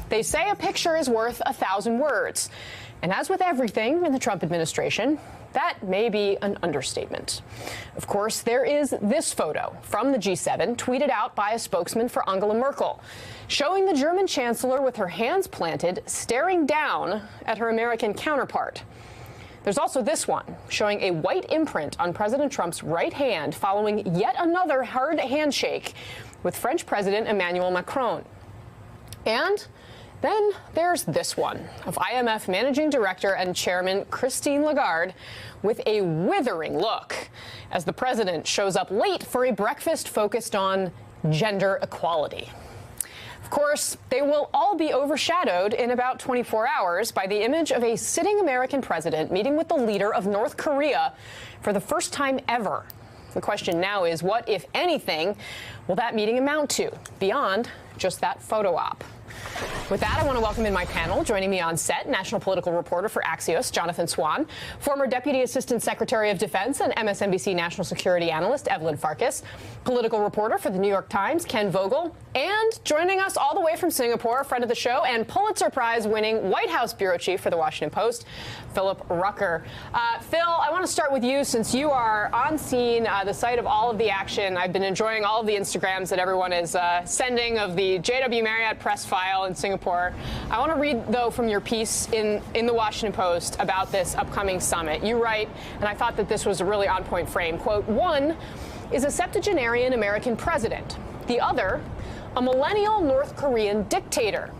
They say a picture is worth 1,000 words. And as with everything in the Trump administration, that may be an understatement. Of course, there is this photo from the G7 tweeted out by a spokesman for Angela Merkel, showing the German chancellor with her hands planted, staring down at her American counterpart. There's also this one, showing a white imprint on President Trump's right hand following yet another hard handshake with French President Emmanuel Macron. And then there's this one of IMF Managing Director and Chairman Christine Lagarde with a withering look as the president shows up late for a breakfast focused on gender equality. Of course, they will all be overshadowed in about 24 hours by the image of a sitting American president meeting with the leader of North Korea for the first time ever. The question now is, what, if anything, will that meeting amount to beyond just that photo op? With that, I want to welcome in my panel. Joining me on set, national political reporter for Axios, Jonathan Swan, former Deputy Assistant Secretary of Defense and MSNBC national security analyst, Evelyn Farkas, political reporter for the New York Times, Ken Vogel, and joining us all the way from Singapore, a friend of the show and Pulitzer Prize-winning White House bureau chief for The Washington Post, Philip Rucker. Phil, I want to start with you since you are on scene, the site of all of the action. I've been enjoying all of the Instagrams that everyone is sending of the J.W. Marriott press file in Singapore. I want to read, though, from your piece in The Washington Post about this upcoming summit. You write, and I thought that this was a really on-point frame, quote, one is a septuagenarian American president. The other, a millennial North Korean dictator.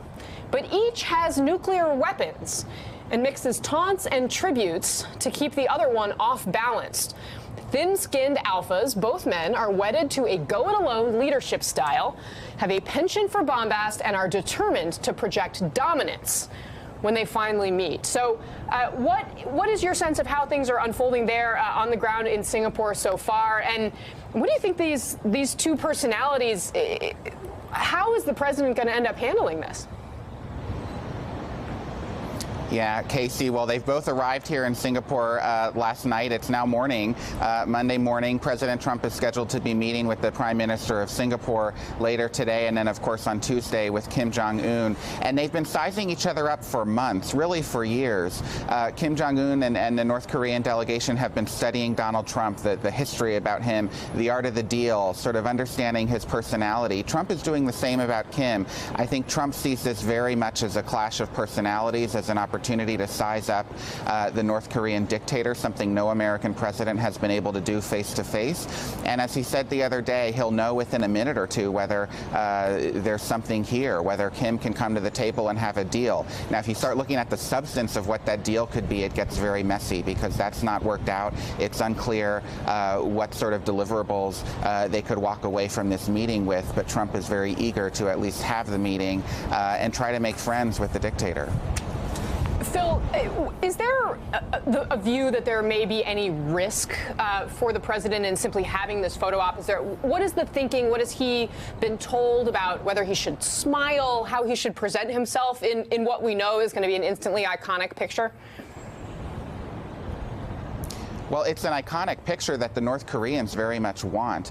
But each has nuclear weapons and mixes taunts and tributes to keep the other one off balance. Thin-skinned alphas, both men, are wedded to a go-it-alone leadership style, have a penchant for bombast, and are determined to project dominance when they finally meet. So what is your sense of how things are unfolding there on the ground in Singapore so far? And what do you think these two personalities, how is the president going to end up handling this? Yeah, Kasie, well, they've both arrived here in Singapore last night. It's now morning, Monday morning. President Trump is scheduled to be meeting with the Prime Minister of Singapore later today, and then, of course, on Tuesday with Kim Jong-un. And they've been sizing each other up for months, really for years. Kim Jong-un and the North Korean delegation have been studying Donald Trump, the history about him, the art of the deal, sort of understanding his personality. Trump is doing the same about Kim. I think Trump sees this very much as a clash of personalities, as an opportunity to size up the North Korean dictator, something no American president has been able to do face to face. And as he said the other day, he'll know within a minute or two whether there's something here, whether Kim can come to the table and have a deal. Now, if you start looking at the substance of what that deal could be, it gets very messy because that's not worked out. It's unclear what sort of deliverables they could walk away from this meeting with, but Trump is very eager to at least have the meeting and try to make friends with the dictator. Phil, is there a view that there may be any risk for the president in simply having this photo op? What is the thinking? What has he been told about whether he should smile, how he should present himself in what we know is going to be an instantly iconic picture? Well, it's an iconic picture that the North Koreans very much want.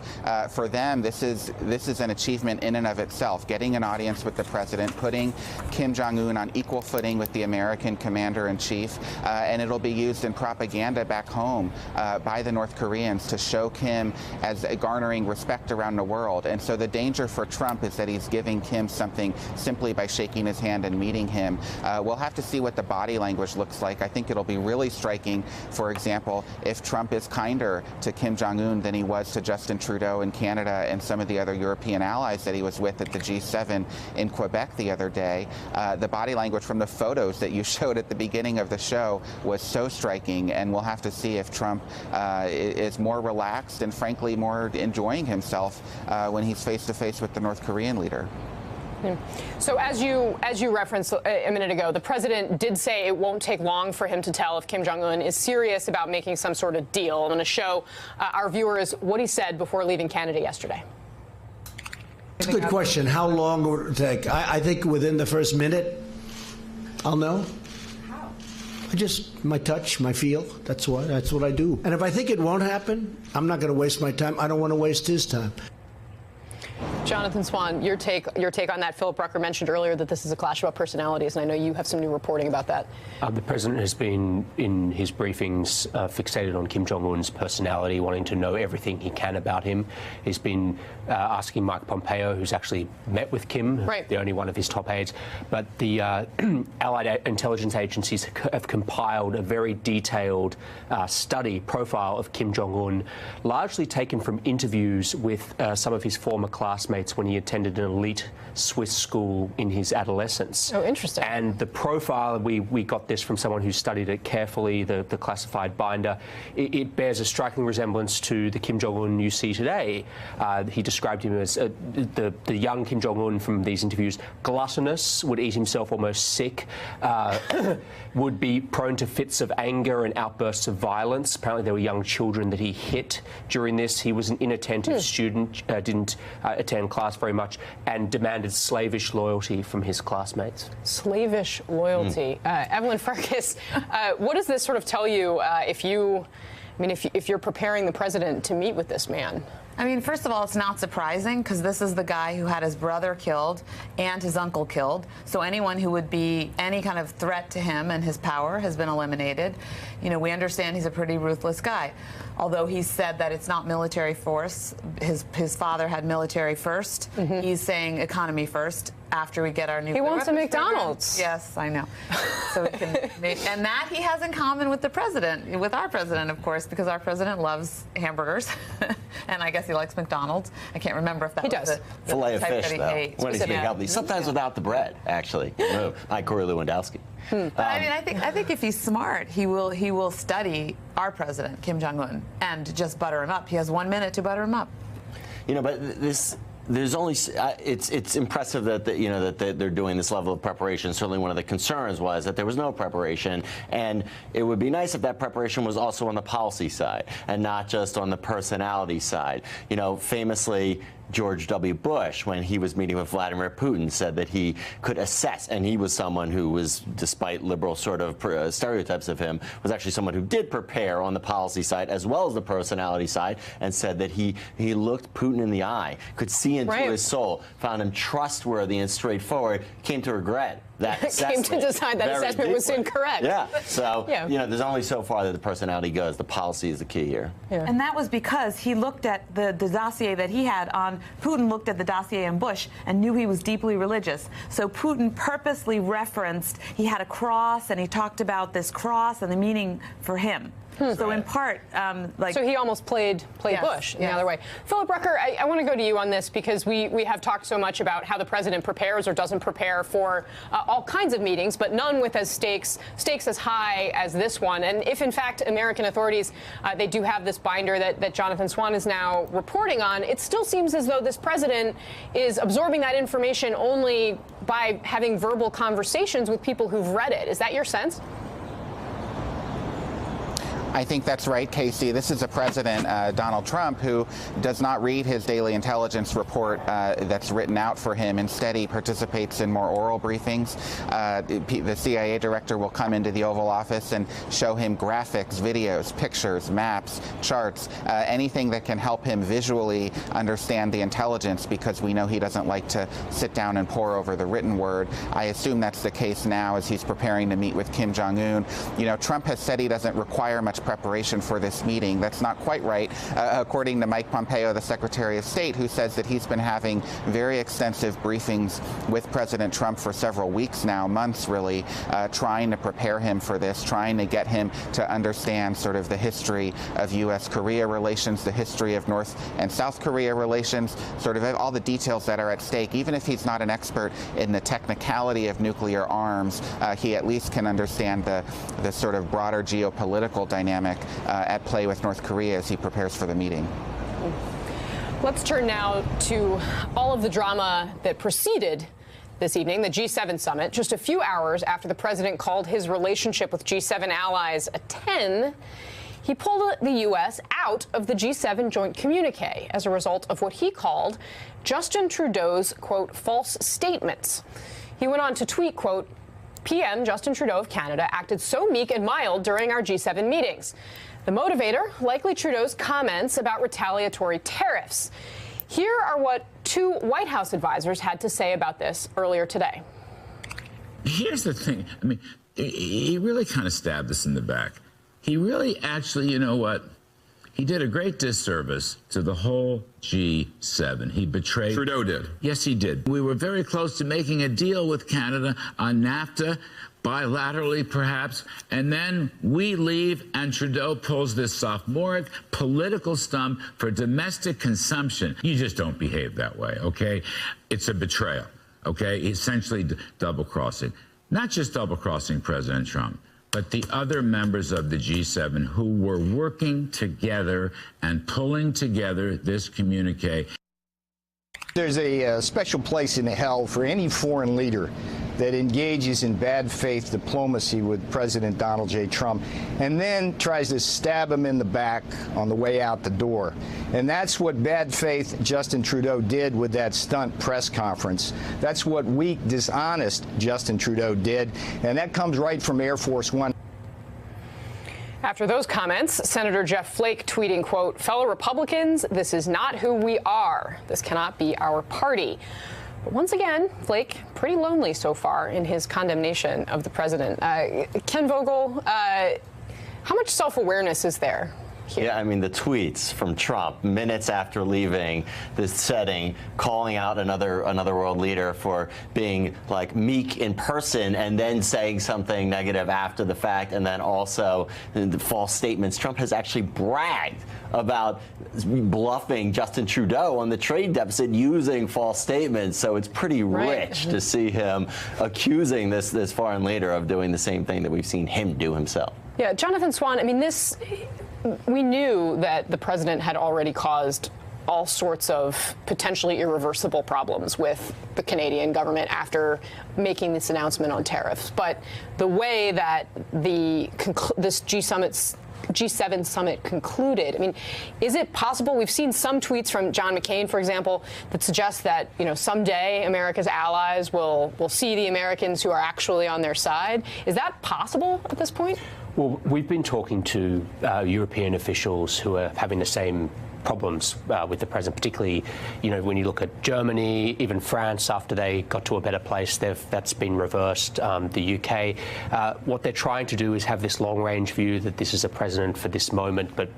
For them, this is an achievement in and of itself, getting an audience with the president, putting Kim Jong-un on equal footing with the American commander-in-chief, and it'll be used in propaganda back home by the North Koreans to show Kim as garnering respect around the world. And so the danger for Trump is that he's giving Kim something simply by shaking his hand and meeting him. We'll have to see what the body language looks like. I think it'll be really striking, for example, if Trump is kinder to Kim Jong-un than he was to Justin Trudeau in Canada and some of the other European allies that he was with at the G7 in Quebec the other day. The body language from the photos that you showed at the beginning of the show was so striking, and we'll have to see if Trump is more relaxed and, frankly, more enjoying himself when he's face-to-face with the North Korean leader. So as you referenced a minute ago, the president did say it won't take long for him to tell if Kim Jong-un is serious about making some sort of deal. I'm going to show our viewers what he said before leaving Canada yesterday. It's a good question. How long will it take? I think within the first minute, I'll know. How? My touch, my feel. That's what I do. And if I think it won't happen, I'm not going to waste my time. I don't want to waste his time. Jonathan Swan, your take on that. Philip Rucker mentioned earlier that this is a clash about personalities, and I know you have some new reporting about that. The president has been, in his briefings, fixated on Kim Jong-un's personality, wanting to know everything he can about him. He's been asking Mike Pompeo, who's actually met with Kim, right, the only one of his top aides. But the Allied intelligence agencies have compiled a very detailed profile of Kim Jong-un, largely taken from interviews with some of his former classmates when he attended an elite Swiss school in his adolescence. Oh, interesting. And the profile, we got this from someone who studied it carefully, the classified binder. It bears a striking resemblance to the Kim Jong-un you see today. He described him as the young Kim Jong-un from these interviews, gluttonous, would eat himself almost sick, would be prone to fits of anger and outbursts of violence. Apparently there were young children that he hit during this. He was an inattentive student, didn't attend class very much, and demanded slavish loyalty from his classmates. Slavish loyalty. Evelyn Farkas, what does this sort of tell you if you're preparing the president to meet with this man? I mean, first of all, it's not surprising because this is the guy who had his brother killed and his uncle killed. So anyone who would be any kind of threat to him and his power has been eliminated. You know, we understand he's a pretty ruthless guy. Although he said that it's not military force. His father had military first. Mm-hmm. He's saying economy first after we get our nuclear weapons. He wants a McDonald's. Program. Yes, I know. So we can and that he has in common with the president, with our president, of course, because our president loves hamburgers. And I guess he likes McDonald's. I can't remember if that was the filet of fish, though. When he's being healthy. Sometimes without the bread, actually. Like Corey Lewandowski. But I mean, I think if he's smart, he will study our president, Kim Jong-un, and just butter him up. He has 1 minute to butter him up. You know, but there's only it's impressive that they're doing this level of preparation. Certainly, one of the concerns was that there was no preparation, and it would be nice if that preparation was also on the policy side and not just on the personality side. You know, famously, George W. Bush, when he was meeting with Vladimir Putin, said that he could assess, and he was someone who was, despite liberal sort of stereotypes of him, was actually someone who did prepare on the policy side as well as the personality side, and said that he looked Putin in the eye, could see into his soul, found him trustworthy and straightforward, came to regret that assessment. Came to decide that assessment was incorrect. Yeah. So, you know, there's only so far that the personality goes. The policy is the key here. Yeah. And that was because he looked at the dossier that he had on Putin, looked at the dossier on Bush and knew he was deeply religious. So Putin purposely referenced, he had a cross and he talked about this cross and the meaning for him. So in part, so he almost played Bush in the other way. Philip Rucker, I want to go to you on this because we have talked so much about how the president prepares or doesn't prepare for all kinds of meetings, but none with stakes as high as this one. And if in fact American authorities they do have this binder that Jonathan Swan is now reporting on, it still seems as though this president is absorbing that information only by having verbal conversations with people who've read it. Is that your sense? I think that's right, Kasie. This is a president, Donald Trump, who does not read his daily intelligence report that's written out for him. Instead, he participates in more oral briefings. The CIA director will come into the Oval Office and show him graphics, videos, pictures, maps, charts, anything that can help him visually understand the intelligence, because we know he doesn't like to sit down and pore over the written word. I assume that's the case now as he's preparing to meet with Kim Jong-un. You know, Trump has said he doesn't require much preparation for this meeting. That's not quite right, according to Mike Pompeo, the Secretary of State, who says that he's been having very extensive briefings with President Trump for several weeks now, months really, trying to prepare him for this, trying to get him to understand sort of the history of U.S.-Korea relations, the history of North and South Korea relations, sort of all the details that are at stake. Even if he's not an expert in the technicality of nuclear arms, he at least can understand the sort of broader geopolitical dynamic at play with North Korea as he prepares for the meeting. Let's turn now to all of the drama that preceded this evening, the G7 summit. Just a few hours after the president called his relationship with G7 allies a 10, he pulled the U.S. out of the G7 joint communique as a result of what he called Justin Trudeau's, quote, false statements. He went on to tweet, quote, PM Justin Trudeau of Canada acted so meek and mild during our G7 meetings. The motivator, likely Trudeau's comments about retaliatory tariffs. Here are what two White House advisors had to say about this earlier today. Here's the thing. I mean, he really kind of stabbed us in the back. He really actually, you know what? He did a great disservice to the whole G7. He betrayed. Trudeau did. Yes, he did. We were very close to making a deal with Canada on NAFTA, bilaterally perhaps, and then we leave and Trudeau pulls this sophomoric political stunt for domestic consumption. You just don't behave that way, okay? It's a betrayal, okay? Essentially double-crossing. Not just double-crossing President Trump, but the other members of the G7 who were working together and pulling together this communique. There's a special place in hell for any foreign leader that engages in bad faith diplomacy with President Donald J. Trump and then tries to stab him in the back on the way out the door. And that's what bad faith Justin Trudeau did with that stunt press conference. That's what weak, dishonest Justin Trudeau did. And that comes right from Air Force One. After those comments, Senator Jeff Flake tweeting, quote, "Fellow Republicans, this is not who we are. This cannot be our party." But once again, Flake pretty lonely so far in his condemnation of the president. Ken Vogel, how much self-awareness is there here? Yeah, I mean, the tweets from Trump minutes after leaving this setting, calling out another world leader for being like meek in person and then saying something negative after the fact, and then also the false statements. Trump has actually bragged about bluffing Justin Trudeau on the trade deficit using false statements. So it's pretty rich to see him accusing this foreign leader of doing the same thing that we've seen him do himself. Yeah, Jonathan Swan, I mean, we knew that the president had already caused all sorts of potentially irreversible problems with the Canadian government after making this announcement on tariffs. But the way that this G7 summit concluded, I mean, is it possible? We've seen some tweets from John McCain, for example, that suggest that, you know, someday America's allies will see the Americans who are actually on their side. Is that possible at this point? Well, we've been talking to European officials who are having the same problems with the president, particularly, you know, when you look at Germany, even France, after they got to a better place, that's been reversed. The UK, what they're trying to do is have this long-range view that this is a president for this moment, but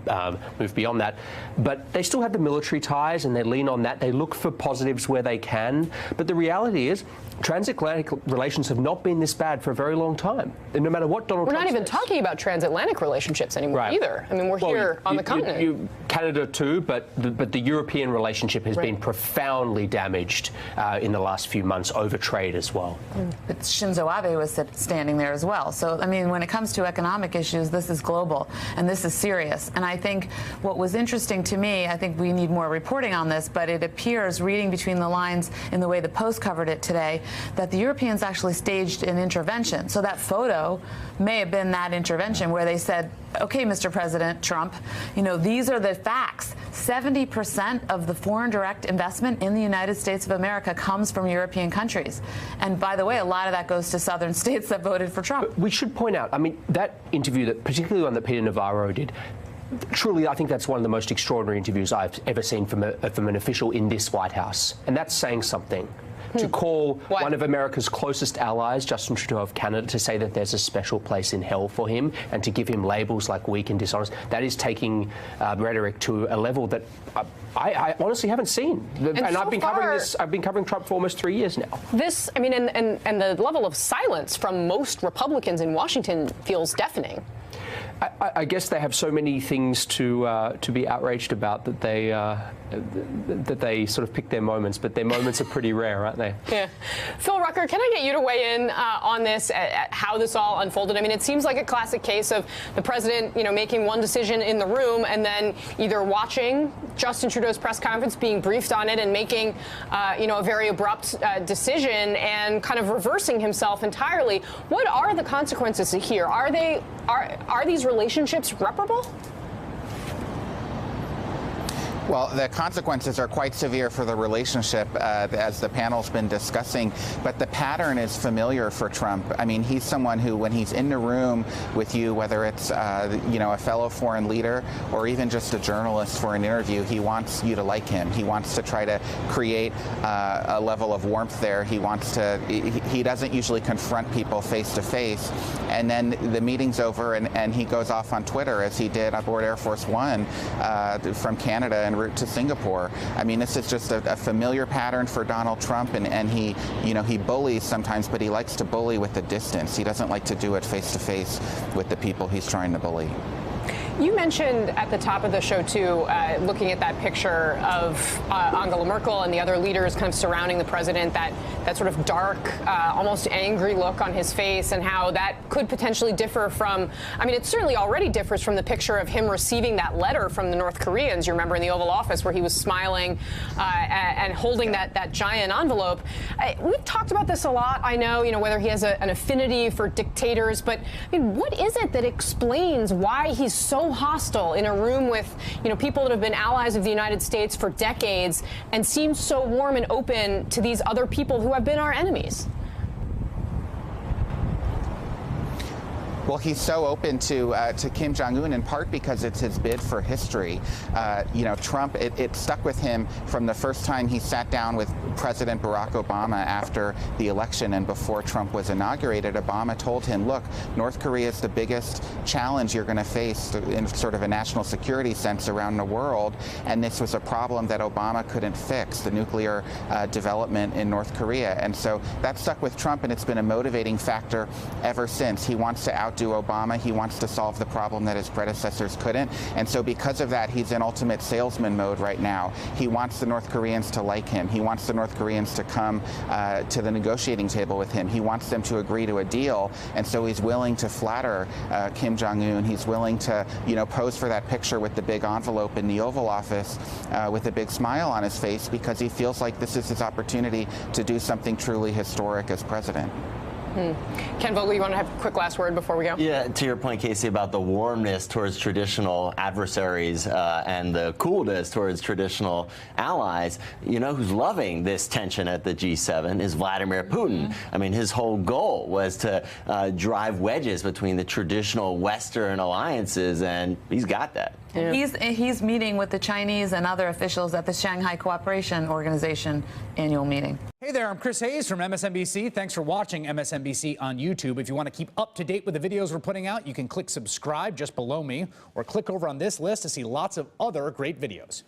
move beyond that. But they still have the military ties, and they lean on that. They look for positives where they can. But the reality is, transatlantic relations have not been this bad for a very long time. And no matter what Donald Trump says. We're not even talking about transatlantic relationships anymore either. I mean, we're here on the continent. Canada too, but the European relationship has been profoundly damaged in the last few months over trade as well. But Shinzo Abe was standing there as well. So, I mean, when it comes to economic issues, this is global and this is serious. And I think what was interesting to me, I think we need more reporting on this, but it appears, reading between the lines in the way the Post covered it today, that the Europeans actually staged an intervention. So that photo may have been that intervention where they said, okay, Mr. President Trump, you know, these are the facts. 70% of the foreign direct investment in the United States of America comes from European countries. And by the way, a lot of that goes to southern states that voted for Trump. But we should point out, I mean, that interview, that particularly one that Peter Navarro did, truly, I think that's one of the most extraordinary interviews I've ever seen from an official in this White House. And that's saying something. To call one of America's closest allies, Justin Trudeau of Canada, to say that there's a special place in hell for him and to give him labels like weak and dishonest, that is taking rhetoric to a level that I honestly haven't seen. And so I've been covering Trump for almost 3 years now. This, I mean, and the level of silence from most Republicans in Washington feels deafening. I guess they have so many things to be outraged about that they sort of pick their moments, but their moments are pretty rare, aren't they? Yeah. Phil Rucker, can I get you to weigh in on this, at how this all unfolded? I mean, it seems like a classic case of the president, you know, making one decision in the room and then either watching Justin Trudeau's press conference, being briefed on it, and making, you know, a very abrupt decision and kind of reversing himself entirely. What are the consequences here? Are these relationships reparable? Well, the consequences are quite severe for the relationship, as the panel's been discussing, but the pattern is familiar for Trump. I mean, he's someone who, when he's in the room with you, whether it's, a fellow foreign leader or even just a journalist for an interview, he wants you to like him. He wants to try to create a level of warmth there. He wants to, he doesn't usually confront people face to face, and then the meeting's over and he goes off on Twitter, as he did aboard Air Force One from Canada en route to Singapore. I mean, this is just a familiar pattern for Donald Trump, and he, he bullies sometimes, but he likes to bully with a distance. He doesn't like to do it face to face with the people he's trying to bully. You mentioned at the top of the show, too, looking at that picture of Angela Merkel and the other leaders kind of surrounding the president, that sort of dark, almost angry look on his face, and how that could potentially differ from, I mean, it certainly already differs from the picture of him receiving that letter from the North Koreans, you remember, in the Oval Office, where he was smiling and holding that giant envelope. We've talked about this a lot, I know, whether he has an affinity for dictators, but I mean, what is it that explains why he's so hostile in a room with, people that have been allies of the United States for decades, and seems so warm and open to these other people who have been our enemies? Well, he's so open to Kim Jong-un in part because it's his bid for history. Trump, it stuck with him from the first time he sat down with President Barack Obama after the election and before Trump was inaugurated. Obama told him, look, North Korea is the biggest challenge you're going to face in sort of a national security sense around the world, and this was a problem that Obama couldn't fix, the nuclear development in North Korea. And so that stuck with Trump, and it's been a motivating factor ever since. He wants to outdo Obama. He wants to solve the problem that his predecessors couldn't. And so because of that, he's in ultimate salesman mode right now. He wants the North Koreans to like him. He wants the North Koreans to come to the negotiating table with him. He wants them to agree to a deal. And so he's willing to flatter Kim Jong-un. He's willing to, pose for that picture with the big envelope in the Oval Office with a big smile on his face, because he feels like this is his opportunity to do something truly historic as president. Ken Vogel, you want to have a quick last word before we go? Yeah, to your point, Kasie, about the warmness towards traditional adversaries and the coolness towards traditional allies, who's loving this tension at the G7 is Vladimir Putin. I mean, his whole goal was to drive wedges between the traditional Western alliances, and he's got that. Yeah. He's meeting with the Chinese and other officials at the Shanghai Cooperation Organization annual meeting. Hey there, I'm Chris Hayes from MSNBC. Thanks for watching MSNBC on YouTube. If you want to keep up to date with the videos we're putting out, you can click subscribe just below me, or click over on this list to see lots of other great videos.